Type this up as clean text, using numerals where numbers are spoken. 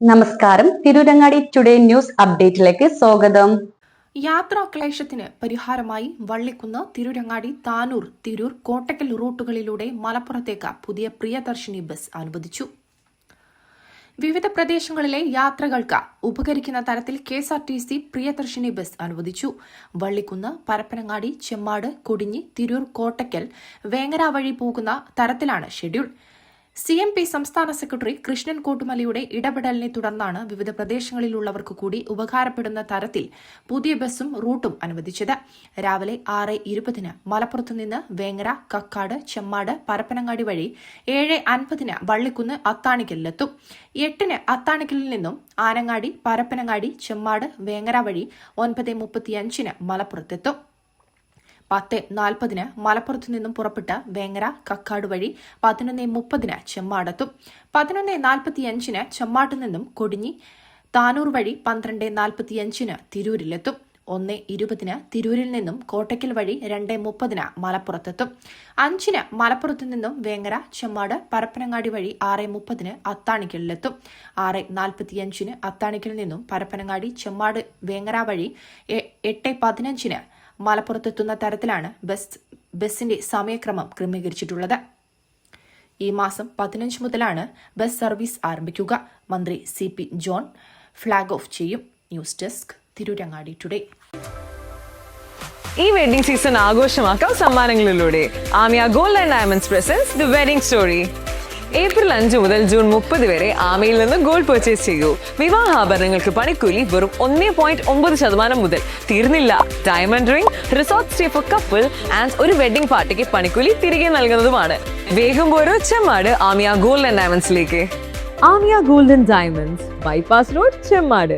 നമസ്കാരം. Tirurangadi today news അപ്ഡേറ്റിലേക്ക് സ്വാഗതം. യാത്രാക്ലേശത്തിന് പരിഹാരമായി വള്ളിക്കുന്ന്, തിരൂരങ്ങാടി, താനൂർ, തിരൂർ, കോട്ടക്കൽ റൂട്ടുകളിലൂടെ മലപ്പുറത്തേക്ക് പുതിയ പ്രിയദർശിനി ബസ് അനുവദിച്ചു. വിവിധ പ്രദേശങ്ങളിലെ യാത്രകൾക്ക് ഉപകരിക്കുന്ന തരത്തിൽ KSRTC പ്രിയദർശിനി ബസ് അനുവദിച്ചു. വള്ളിക്കുന്ന്, പരപ്പനങ്ങാടി, ചെമ്മാട്, കൊടിഞ്ഞി, തിരൂർ, കോട്ടക്കൽ, വേങ്ങര വഴി പോകുന്ന തരത്തിലാണ് ഷെഡ്യൂൾ. CMP സംസ്ഥാന സെക്രട്ടറി കൃഷ്ണൻ കോട്ടുമലയുടെ ഇടപെടലിനെ തുടർന്നാണ് വിവിധ പ്രദേശങ്ങളിലുള്ളവർക്ക് കൂടി ഉപകാരപ്പെടുന്ന തരത്തിൽ പുതിയ ബസും റൂട്ടും അനുവദിച്ചത്. രാവിലെ 6:20 മലപ്പുറത്തുനിന്ന് വേങ്ങര, കക്കാട്, ചെമ്മാട്, പരപ്പനങ്ങാടി വഴി 7:50 വള്ളിക്കുന്ന്, അത്താണിക്കലിലെത്തും. 8 അത്താണിക്കലിൽ നിന്നും ആനങ്ങാടി, പരപ്പനങ്ങാടി, ചെമ്മാട്, വേങ്ങര വഴി 9:35 മലപ്പുറത്തെത്തും. 10:40 മലപ്പുറത്തു നിന്നും പുറപ്പെട്ട വേങ്ങര, കക്കാട് വഴി 11:30 ചെമ്മാടെത്തും. 11:45 ചെമ്മാട്ടിൽ നിന്നും കൊടിഞ്ഞി, താനൂർ വഴി 12:45 തിരൂരിലെത്തും. 1:20 തിരൂരിൽ നിന്നും കോട്ടക്കൽ വഴി 2:30 മലപ്പുറത്തെത്തും. 5 മലപ്പുറത്തു നിന്നും വേങ്ങര, ചെമ്മാട്, പരപ്പനങ്ങാടി വഴി 6:30 അത്താണിക്കലിലെത്തും. 6:45 അത്താണിക്കലിൽ നിന്നും പരപ്പനങ്ങാടി, ചെമ്മാട്, വേങ്ങര വഴി 8:15 മലപ്പുറത്തെത്തുന്ന തരത്തിലാണ് ബസിന്റെ സമയക്രമം ക്രമീകരിച്ചിട്ടുള്ളത്. ഈ മാസം 15 മുതലാണ് ബസ് സർവീസ് ആരംഭിക്കുക. മന്ത്രി CP ജോൺ ഫ്ളാഗ് ഓഫ് ചെയ്യും. News desk, Tirurangadi today. ഈ വെഡിംഗ് സീസൺ ആഘോഷമാക്കാം സമ്മാനങ്ങളിലൂടെ. Amiya gold and diamonds presents the wedding story. April 5 മുതൽ ജൂൺ 30 വരെ ആമയിൽ നിന്ന് ഗോൾഡ് പർച്ചേസ് ചെയ്യൂ. വിവാഹാഭരണങ്ങൾക്ക് പണിക്കൂലി വെറും 1.9% മുതൽ. തീർന്നില്ല, diamond ring, resort stay for couple and ഒരു വെഡിംഗ് പാർട്ടിക്ക് പണിക്കൂലി തിരികെ നൽകുന്നതുമാണ്. വേഗം പോരൂ ചെമ്മാട് ആമിയ ഗോൾഡ് ആൻഡ് ഡയമണ്ട്സിലേക്ക്. Amiya gold and diamonds, bypass road, Chemmad.